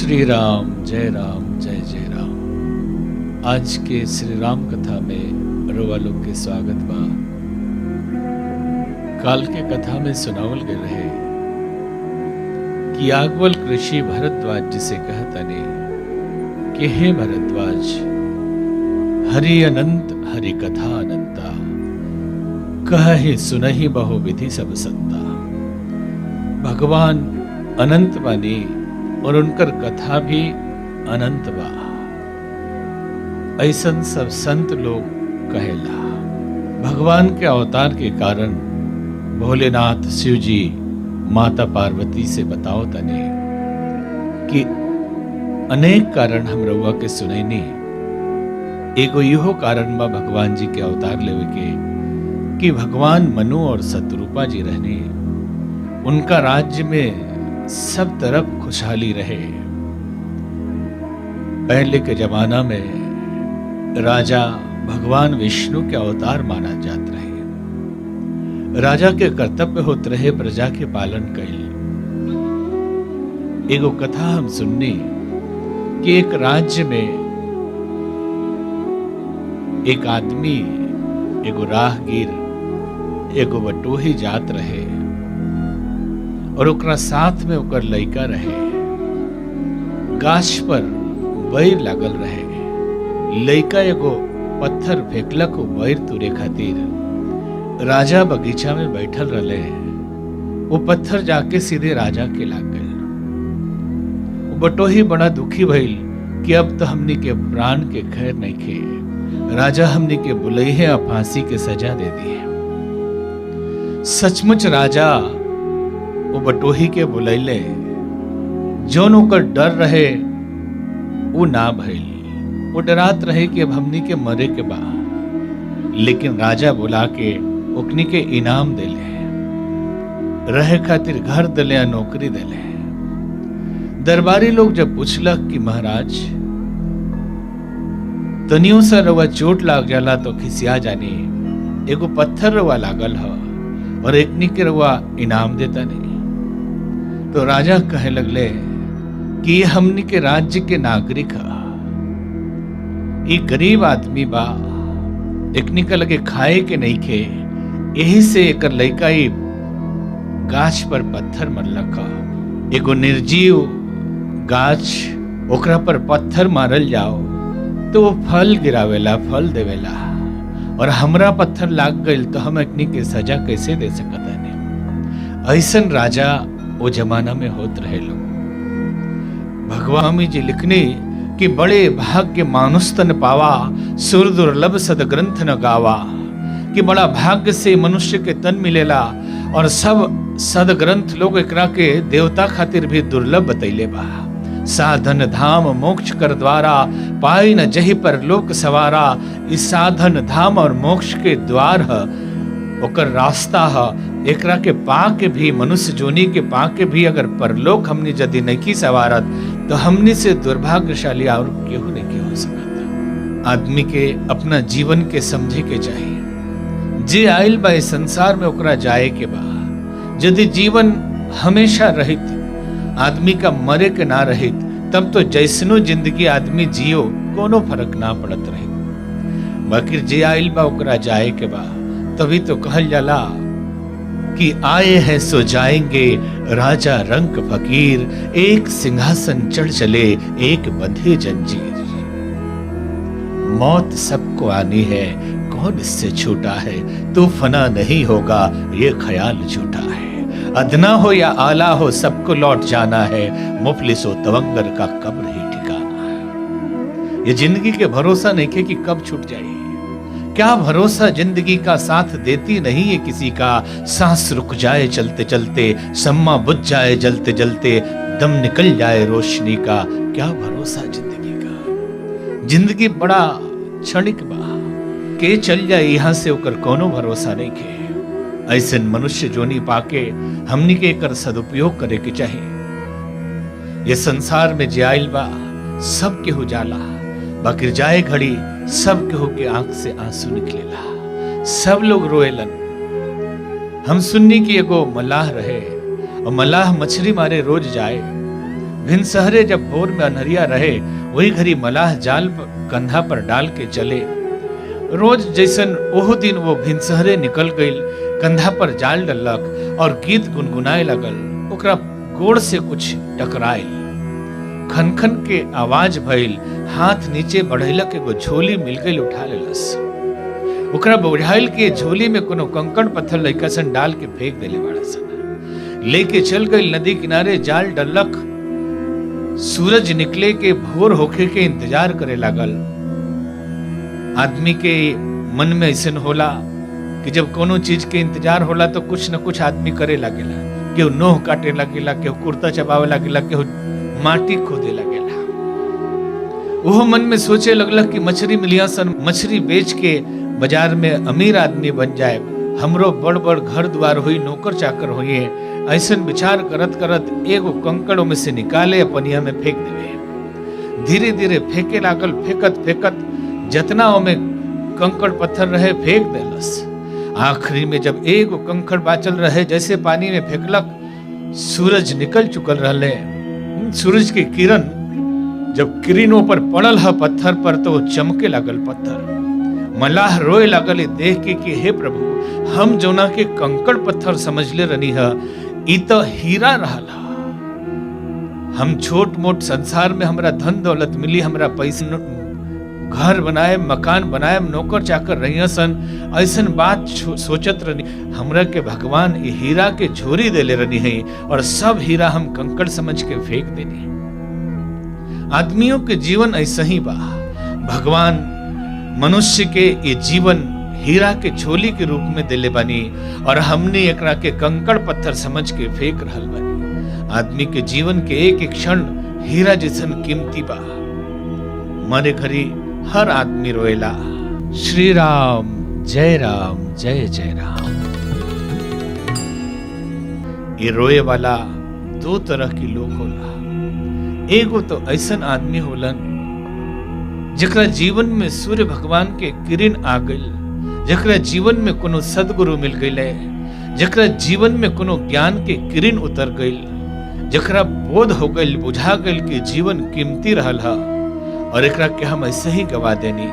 श्री राम जय जय राम। आज के श्री राम कथा में रउआ लोग के स्वागत बा। काल के कथा में सुनावल गए रहे कि याज्ञवल्क ऋषि भरद्वाज जिसे कहतने कि हे भरद्वाज, हरि अनंत हरि कथा अनंता, कहि सुनहि बहु विधि सब सत्ता। भगवान अनंत बानी और उनकर कथा भी अनंत बा, ऐसन सब संत लोग कहेला। भगवान के अवतार के कारण भोलेनाथ शिव जी माता पार्वती से बताओ तने कि अनेक कारण हम रउआ के सुनैनी। एगो इहो कारण बा भगवान जी के अवतार लेवे के कि भगवान मनु और शत्रुपा जी रहने, उनका राज्य में सब तरफ खुशहाली रहे। पहले के जमाना में राजा भगवान विष्णु के अवतार माना जात रहे। राजा के कर्तव्य होत रहे प्रजा के पालन कैल। एगो कथा हम सुननी कि एक राज्य में एक आदमी, एगो राहगीर, एगो बटोही जात रहे और ओकरा साथ में ओकर लइका रहे। गाछ पर बैर लागल रहे। लइका एगो पत्थर फेंकलक बैर तुरे खातिर। राजा बगीचा में बैठल रहे। वो पत्थर जाके सीधे राजा के लाग गए। वो बटोही बड़ा दुखी भइल कि अब तो हमनी के प्राण के खैर नहीं खे। राजा हमनी के बुलैहे और फांसी के सजा दे दी है। सचमुच राजा वो बटोही के बुलैले। जौन ओकर डर रहे वो ना भइल। वो डरात रहे कि अब हमनी के मरे के बा। लेकिन राजा बुला के ओकनी के इनाम देले, रहे खातिर घर दिले या नौकरी दिले। दरबारी लोग जब पूछलक कि महाराज, तनियों सा रवा चोट लाग जाला तो खिसिया जानी, एगो पत्थर रवा लागल ह और एकनी के रवा इनाम देता नहीं। तो राजा कहे लगले कि ये हमनी के राज्य के नागरिक है। ये गरीब आदमी बा, एकनी के लगे खाए के नहीं खे, यही से एकर लइका ही गाछ पर पत्थर मरलक। एगो निर्जीव गाछ, ओकरा पर पत्थर मारल जाओ तो वो फल गिरावेला, फल देवेला, और हमरा पत्थर लाग गइल तो हम एकनी के सजा कैसे दे सकत हनी। ऐसन राजा वो जमाना में होत रहे लोग। भगवान जी लिखने कि बड़े भाग्य मानुष तन पावा, सुर दुर्लभ सद ग्रंथ न गावा। कि बड़ा भाग्य से मनुष्य के तन मिलेला और सब सद ग्रंथ लोग एकरा के देवता खातिर भी दुर्लभ बतैले बा। साधन धाम मोक्ष कर द्वारा, पाई न जही पर लोक सवारा। इस साधन धाम और मोक्ष के द्वार है, ओकर रास्ता है। एकरा के पाके भी, मनुष्य जोनी के पाके भी अगर परलोक हमनी यदि नहीं सवारत तो हमनी से दुर्भाग्यशाली और केहू नहीं हो सकता। आदमी के अपना जीवन के समझे के चाहिए। जे आइल बा इस संसार में ओकरा जाए के बा। यदि जीवन हमेशा रहित, आदमी का मरे के ना रहित, तब तो जैसनो जिंदगी आदमी जियो कोनो फर्क ना पड़त रहे। बाकी जे आइल बा ओकरा जाए के बा। तभी तो कहल जाला कि आए हैं सो जाएंगे, राजा रंक फकीर। एक सिंहासन चढ़ चले, एक बंधे जंजीर। मौत सबको आनी है, कौन इससे छूटा है। तू फना नहीं होगा, ये ख्याल झूठा है। अदना हो या आला हो, सबको लौट जाना है। मुफलिस हो तवंगर का कब्र ही ठिकाना है। ये जिंदगी के भरोसा नहीं है कि कब छूट जाए। क्या भरोसा जिंदगी का, साथ देती नहीं है किसी का। सांस रुक जाए चलते चलते, सम्मा बुझ जाए जलते जलते, दम निकल जाए रोशनी का। क्या भरोसा जिंदगी का। जिंदगी बड़ा क्षणिक बा, के चल जाए यहाँ से ओकर कोनो भरोसा नहीं के। ऐसे मनुष्य जोनी पाके हमनी के एकर सदुपयोग करे के चाहिए। ये संसार में जे आइल बा सब केहू जाला, बाकी जाए घड़ी सब केहू के आंख से आंसू निकलेला। सब लोग रोएलन। हम सुननी कि एगो मल्लाह रहे और मल्लाह मछली मारे रोज जाए। भिनसहरे जब भोर में अनहरिया रहे, वही घड़ी मलाह जाल कंधा पर डाल के चले। रोज जैसन ओह दिन वो भिनसहरे निकल गईल, कंधा पर जाल डलक और गीत गुनगुनाए लगल। ओकरा गोड़ से कुछ टकराइल, खन खन के आवाज भइल, हाथ नीचे बढ़ैलक, एगो झोली मिल गई, उठा लेलस। ओकरा बुझाइल कि झोली में कोनो कंकड़ पत्थर लइका सन डाल के फेंक देले बड़ा सन। लेके चल गई नदी किनारे, जाल डलक, सूरज निकले के भोर होखे के इंतजार करे लागल। आदमी के मन में ऐसन होला कि जब कोनो चीज के इंतजार होला तो कुछ न कुछ आदमी करे लागेला। केहू नोह काटे लागेला, केहू कुर्ता चबावे लागेला, केहू माटी खोदे लगेला। वो मन में सोचे लगला कि मछली मिलिया सन, मछली बेच के बाजार में अमीर आदमी बन जाए, हमरो बड़ बड़ घर द्वार हुई, नौकर चाकर हुई। ऐसन विचार करत करत एगो कंकड़ों में से निकाले पनिया में फेंक देवे। धीरे धीरे फेंके लागल, फेंकत फेंकत जतना ओमे कंकड़ पत्थर रहे फेंक देलस। आखिरी में जब एगो कंकड़ बाचल रहे, जैसे पानी में फेंकलक, सूरज निकल चुकल रहले। सूरज की किरण जब किरणों पर पड़ल है पत्थर पर, तो वो चमके लागल पत्थर। मलाह रोए लागल देख के कि हे प्रभु, हम जोना के कंकड़ पत्थर समझले रहनी है, ई तो हीरा रहला। हम छोट मोट संसार में हमरा धन दौलत मिली, हमरा पैसा, घर बनाए, मकान बनाए, नौकर चाकर रही सन, ऐसन बात सोचत रहनी। हमरा के भगवान ये हीरा के झोरी देले रहनी है, और सब हीरा हम कंकड़ समझ के फेंक देनी। आदमियों के जीवन ऐसा ही बा। भगवान मनुष्य के ये जीवन हीरा के झोली के रूप में देले बानी, और हमने एकरा के कंकड़ पत्थर समझ के फेंक रहल बानी। आदमी के जीवन के एक एक क्षण हीरा जैसन कीमती बा। मरे घड़ी हर आदमी रोएला, श्री राम जय राम। ये रोए वाला दो तरह के लोग होला। एगो तो ऐसन आदमी होलन जकरा जीवन में सूर्य भगवान के किरण आ गइल, जकरा जीवन में कोनो सदगुरु मिल गइले, जकरा जीवन में कोनो ज्ञान के किरण उतर गइल, जकरा बोध हो गइल, बुझा गइल कि जीवन कीमती रहल है और एकरा के हम ऐसे ही गवा देनी।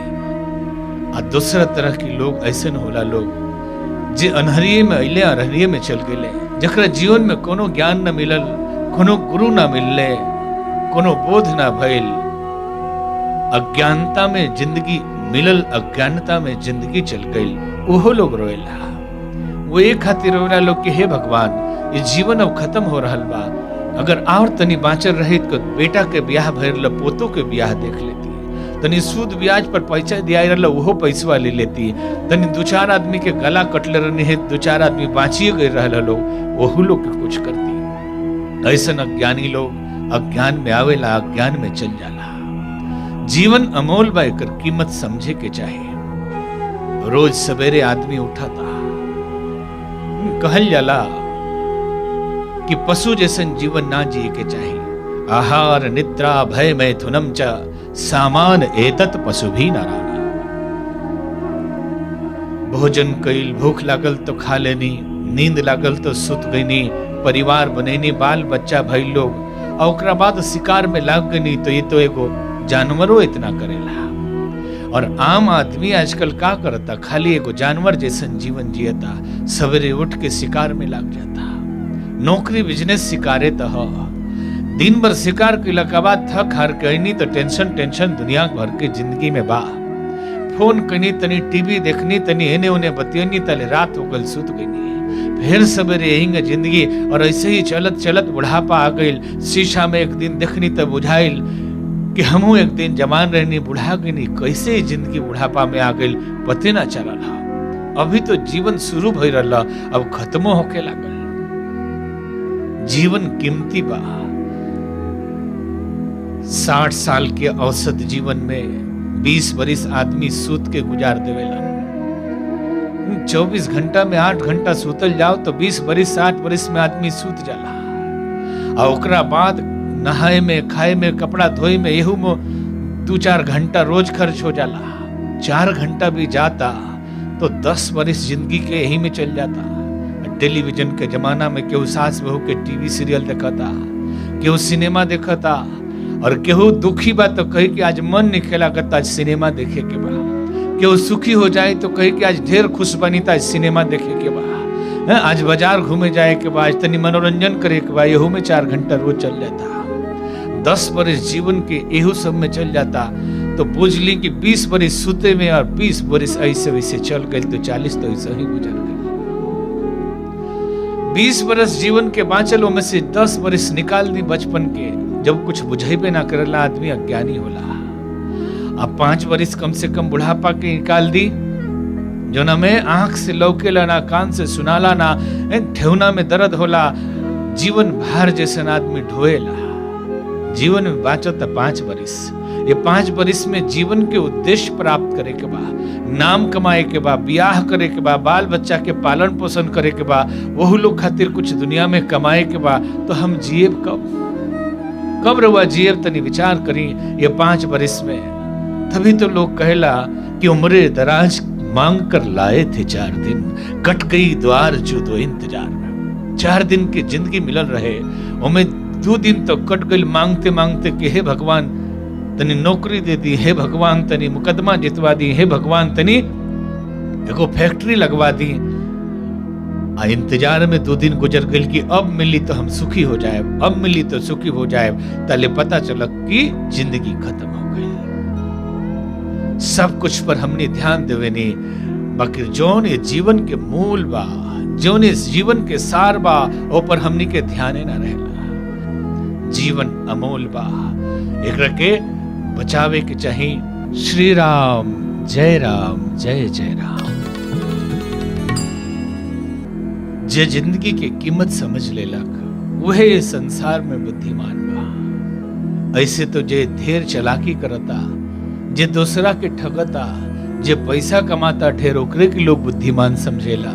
आ दूसरा तरह के लोग ऐसे होला, लोग जे अनहरिये में अइले, अनहरिये में चल गइले, जकरा जीवन में कोनो ज्ञान न मिलल, कोनो गुरु न मिलले, कोनो बोध न भइल, अज्ञानता में जिंदगी मिलल, अज्ञानता में जिंदगी चल गई। ओहो लोग रोएला। वो एक खातिर रोएला लोग कि हे भगवान, ये जीवन अब खत्म हो रहल बा, अगर और तनी बाँचल रही तो बेटा के ब्याह भरल, पोतों के ब्याह देख लेती, तनी सूद ब्याज पर पैसा दिया रहल, वो पैसा ले लेती, तनी दो चार आदमी के गला कटले रहने है, दो चार आदमी बाँचिए गए रहल लोग, वहू लोग के कुछ करती। ऐसा अज्ञानी लोग अज्ञान में आवेला, अज्ञान में चल जाला। जीवन अमोल बा, एकर कीमत समझे के चाहे। रोज सवेरे आदमी उठा था, कहल जाला कि पशु जैसन जीवन ना जिए के चाहिए। आहार निद्रा भय मैथुनम च सामान एतत पशु भी नारायण। भोजन कईल, भूख लागल तो खा लेनी, नींद लागल तो सुत गईनी, परिवार बनेनी, बाल बच्चा भइल लोग, और ओकरा बाद शिकार में लाग गई, तो ये तो एगो जानवरों इतना करेला। और आम आदमी आजकल का करता, खाली एगो जानवर जैसन जीवन जियता, सवेरे उठ के शिकार में लाग जाता। नौकरी बिजनेस शिकारे तो हो, दिन भर शिकार के के बाद थक हार कहनी तो टेंशन दुनिया भर के जिंदगी में बा। फोन कनी, तनी टीवी देखनी, तनी एने ओने बतियनी, तले रात हो गल, सुत गई, फिर सवेरे यही जिंदगी। और ऐसे ही चलत चलत बुढ़ापा आ गई। शीशा में एक दिन देखनी तब बुझाइल कि हमहू एक दिन जवान रहनी, बुढ़ा गई, कैसे जिंदगी बुढ़ापा में आ गई, पते ना चलल। अभी तो जीवन शुरू भई रहा, अब खत्मो होके लागल। जीवन कीमती बा। 60 साल के औसत जीवन में 20 बरिस आदमी सूत के गुजार देवेला। 24 घंटा में 8 घंटा सूतल जाओ तो 20 बरिस 60 बरिस में आदमी सूत जाला। और ओकरा बाद नहाए में, खाए में, कपड़ा धोए में, एहू में 2-4 घंटा रोज खर्च हो जाला। 4 घंटा भी जाता तो 10 बरिस जिंदगी के यही में चल जाता। टेलीविजन के जमाना में केहू सास बहू के टीवी सीरियल देखता, केहू सिनेमा देखता और केहू दुखी बा तो कही कि आज मन नहीं खेला करता, आज सिनेमा देखे के बा। केहू सुखी हो जाए तो कही कि आज ढेर खुश बनी था, आज सिनेमा देखे के बा। आज बाजार घूमे जाए के बा, आज तनी मनोरंजन करे के बा, यहू में 4 घंटा रोज चल जाता। 10 बरिस जीवन के एहू सब में चल जाता तो पूछ ली कि 20 बरिस सुते में और 20 बरिस ऐसे वैसे चल गए तो 40 तो ऐसे ही गुजर गए। 20 बरस जीवन के बाँचल में से 10 बरिस निकाल दी बचपन के, जब कुछ बुझेबे ना करेला आदमी अज्ञानी होला। अब 5 बरिस कम से कम बुढ़ापा के निकाल दी, जो ना में आंख से लौकेला ना कान से सुनाला ना ठेहुना में दर्द होला, जीवन भार जैसे आदमी ढोएला। जीवन में बाँचत 5 बरिस, ये 5 बरिस में जीवन के उद्देश्य प्राप्त करे के बा, नाम कमाए के बा, ब्याह करे के बा, बाल बच्चा के पालन पोषण करे के बा, वही लोग खातिर कुछ दुनिया में कमाए के बा। तो हम जिएब कब रहुआ जिएब, तनी विचार करी ये 5 बरिस में। तभी तो लोग कहेला कि उम्रे दराज मांग कर लाए थे 4 दिन, कट गई द्वार जो दो इंतजार में। 4 दिन की जिंदगी मिलल रहे, उम्मीद 2 दिन तो कट गई मांगते मांगते कि हे भगवान तनी नौकरी दे दी, हे भगवान तनी मुकदमा जितवा दी, हे भगवान तनी एगो फैक्ट्री लगवा दी। इंतजार में 2 दिन गुजर गई कि अब मिली तो हम सुखी हो जाए, अब मिली तो सुखी हो जाए। तले पता चला कि जिंदगी खत्म हो गई। सब कुछ पर हमने ध्यान देवे नहीं, बाकी जौन ये जीवन के मूल बा, जौन इस जीवन के सार बा, ऊपर हमनी के ध्यान ना रहेला। जीवन अमोल बा, एकरा के बचावे के चाहिए। श्री राम जय जय राम। जे जिंदगी के कीमत समझ लेलक वह ये संसार में बुद्धिमान बा। ऐसे तो जे ढेर चालाकी करता, जे दूसरा के ठगता, जे पैसा कमाता, ढेर ओकरे के लोग बुद्धिमान समझेला।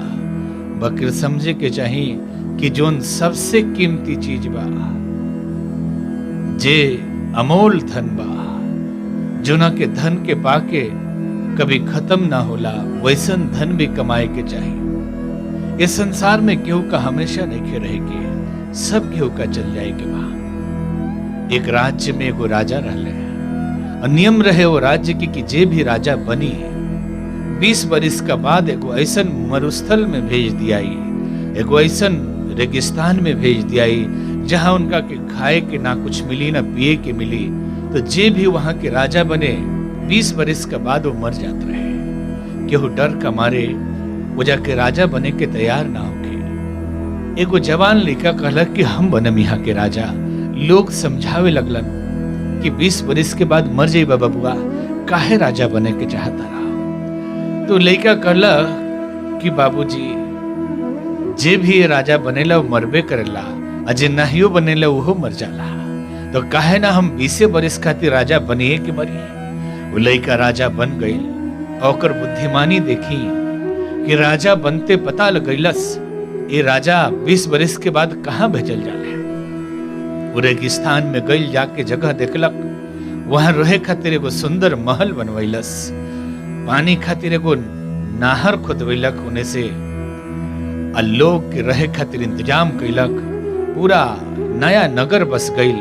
बकर समझे के चाहिए कि जोन सबसे कीमती चीज बा, जे अमोल धन बा, जोना के धन के पाके कभी खत्म ना होला, वैसन धन भी कमाए के चाहिए। इस संसार में केहू का हमेशा नहीं रहेगी, सब केहू का चल जाएगी बा। एक राज्य में एगो राजा रहले, और नियम रहे वो राज्य की कि जे भी राजा बनी 20 बरिस का बाद एगो ऐसन मरुस्थल में भेज दियाई, एगो ऐसन रेगिस्तान में भेज दियाई जहां उनका के खाए के ना कुछ मिली ना पिए के मिली। तो जे भी वहां के राजा बने 20 बरिस के बाद वो मर जाते रहे। केहू डर का मारे वो जाके राजा बने के तैयार ना होके। एगो जवान लड़का कहलक कि हम बनम यहाँ के राजा। लोग समझावे लगलन कि 20 बरिस के बाद मर जाइबा बबुआ, काहे राजा बने के चाहता रहा। तो लड़का कहलक कि बाबूजी, जे भी ये राजा बनेला वो मरबे करेला, अजे नाहियो बनेला वो मर जाला, तो काहे ना हम 20 बरिस खातिर राजा बनिए के मरी। वो लड़का राजा बन गई। और बुद्धिमानी देखी कि राजा बनते पता लगैलस ये राजा 20 बरिस के बाद कहाँ भेजल जाले। वो रेगिस्तान में गई, जाके जगह देखलक, वहां रहे खातिर एगो सुंदर महल बनवैलस, पानी खातिर एगो नाहर खोदवैलक, उन्हें से लोग के रहे खातिर इंतजाम कैलक। पूरा नया नगर बस गईल,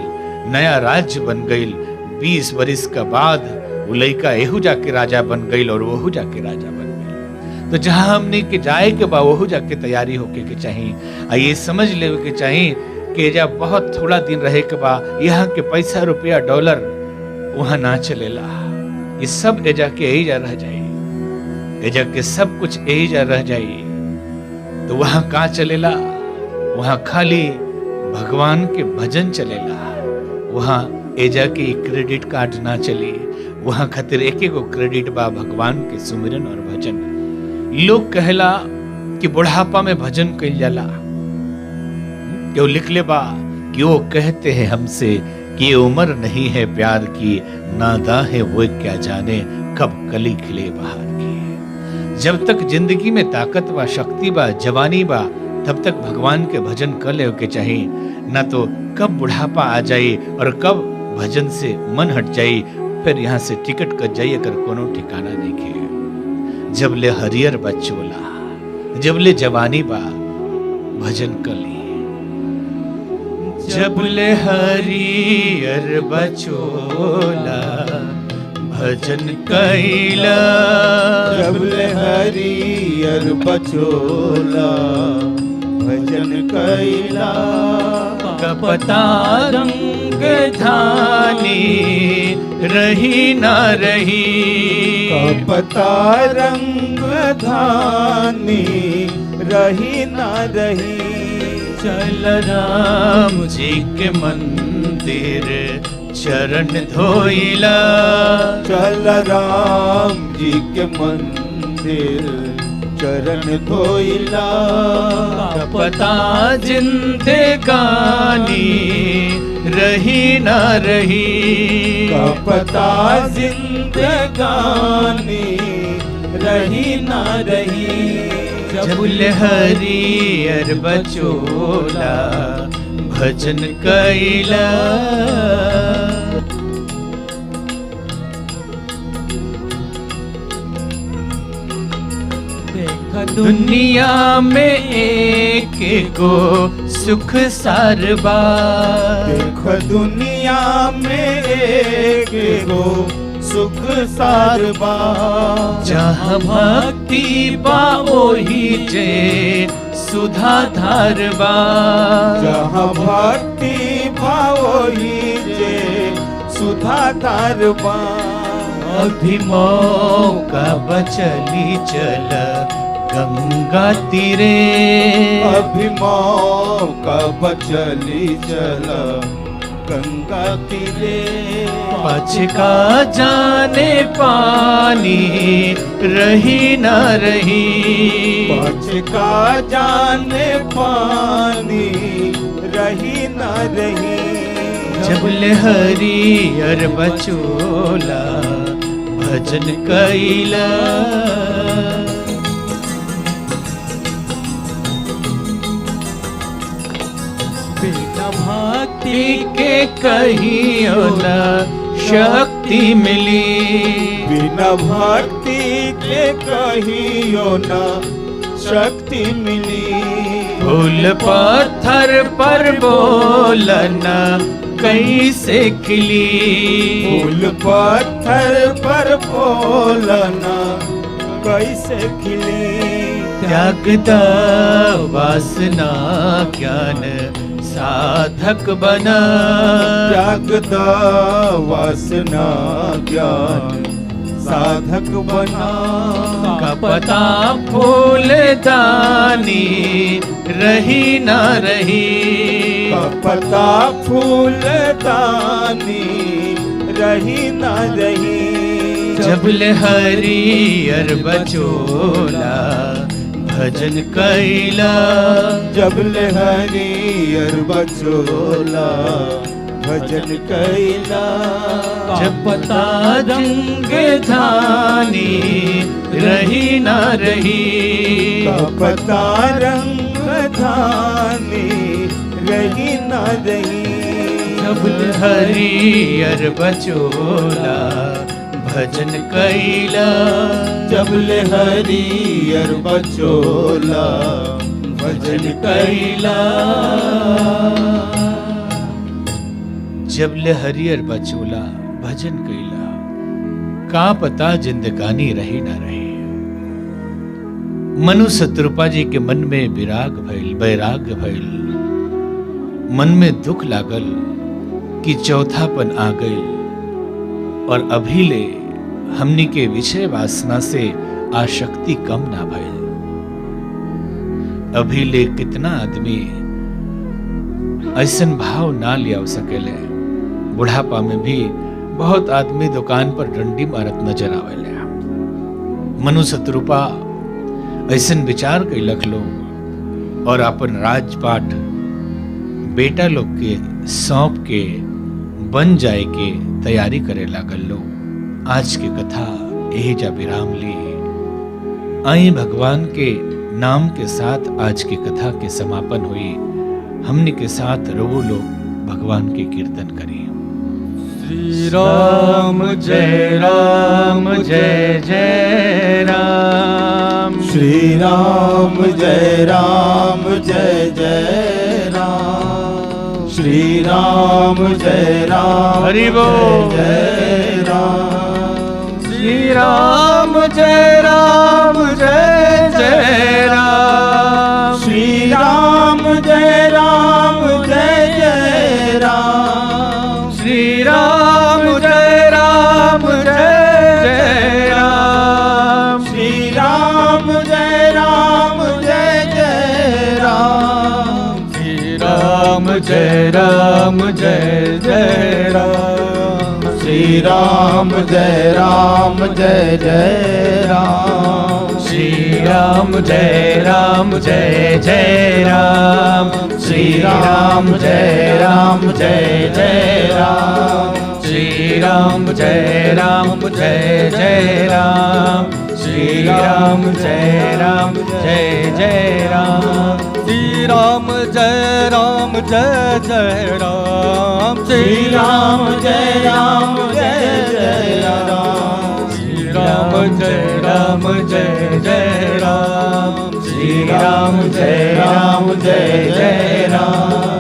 नया राज्य बन गईल। 20 बरिस का बाद वो लड़का एहू जाके राजा बन गईल और वहू जाके राजा बन गईल। तो जहां हमने के जाए के बा वहू जाके तैयारी होके के चाहिए। ये समझ ले के चाहिए कि एजा बहुत थोड़ा दिन रहे के बा, यहाँ के पैसा रुपया डॉलर वहां ना चलेला। ये सब एजा के यही जा रह जाए, एजा के सब कुछ यही जा रह जाए। तो वहां कहाँ चलेला? वहां खाली भगवान के भजन चलेला। वहां एजा के क्रेडिट कार्ड ना चले, वहां खातिर एक एगो क्रेडिट बा भगवान के सुमिरन और भजन। लोग कहला कि बुढ़ापा में भजन कइल जाला। क्यों लिख ले बा कि वो कहते हैं हमसे कि ये उम्र नहीं है प्यार की, नादा है वो क्या जाने कब कली खिले बाहर की। जब तक जिंदगी में ताकत बा, शक्ति बा, जवानी बा, तब तक भगवान के भजन कर ले के चाहिए। ना तो कब बुढ़ापा आ जाए और कब भजन से मन हट जाए, फिर यहाँ से टिकट कट जाइए अगर कोनो ठिकाना नहीं खे। जब ले हरियर बचोला, जब ले जवानी बा, भजन कर ली। जबले हरियर बचोला भजन कैला, जबले हरियर बचोला भजन कैला। कपता रंग धानी रही ना रही, कपता रंग धानी रही ना रही। चल राम जी के मंदिर चरण धोइला, चल राम जी के मंदिर चरण धोइला। कपता जिंदगानी रही ना रही, कपता जिंदगानी रही ना रही। जबुल हरियर बचोला भजन कैला। दुनिया में एक को सुख सारबा, देखो दुनिया में एक गो सुख सारबा। जहाँ भक्ति पाओ ही जे सुधा धारबा, जहाँ भक्ति भाव ही जे सुधा धारबा। अभी मौका बचली चल गंगा तीरे, अभी मौका बचली चल गंगा तीरे। पचका जाने पानी रही ना रही, पचका जाने पानी रही ना रही। जबल हरियर बचोला भजन कैला। बिना भक्ति के कहियो न शक्ति मिली, बिना भक्ति के कहियो न शक्ति मिली। फूल पत्थर पर बोलना कैसे खिली, फूल पत्थर पर बोलना कैसे खिली। त्यागदा वासना ज्ञान साधक बना, त्यागदा वासना ज्ञान साधक बना। कपता फूल दानी रही ना रही, कपता फूल दानी रही ना रही। जबल हरियर बचोला भजन कैला, जबले हरियर बचोला भजन कैला। जपता रंग धानी रही ना रही, कपता रंग धानी रही ना रही। जबल हरियर बचोला भजन कैला, जबले हरियर बचोला भजन कैला। जबल हरियर बचोला भजन कैला। का पता जिंदगानी रही ना रही। मनु शत्रुपा जी के मन में विराग भइल, वैराग्य भइल। मन में दुख लागल कि चौथापन आ गई और अभी ले हमनी के विषय वासना से आसक्ति कम ना भइल। अभी ले कितना आदमी ऐसन भाव ना लिया सकेले। बुढ़ापा में भी बहुत आदमी दुकान पर डंडी मारत नजर आवेले। मनु शत्रुपा ऐसन विचार कैलक लोग और अपन राजपाट बेटा लोग के सौंप के बन जाए के तैयारी करे लागल लोग। आज की कथा यही जा विराम ली। आई भगवान के नाम के साथ आज की कथा के समापन हुई। हमने के साथ रवो लोग भगवान के कीर्तन करें। श्री राम जय राम जय जय राम। श्री राम जय राम जय जय राम। श्री राम जय राम हरि बोल। जय राम श्री राम जय राम जय जय राम। श्री राम जय राम जय जय राम श्री राम जय राम जय जय राम। श्री राम जय राम जय जय राम श्री राम जय राम जय जय राम। श्री राम जय राम जय जय राम श्री राम जय राम जय जय राम। श्री राम जय राम जय जय राम श्री राम जय राम जय जय राम। श्री राम जय राम जय जय राम। श्री राम जय राम जय जय राम श्री राम जय राम जय जय राम श्री राम जय राम जय जय राम। श्री राम जय राम जय जय राम।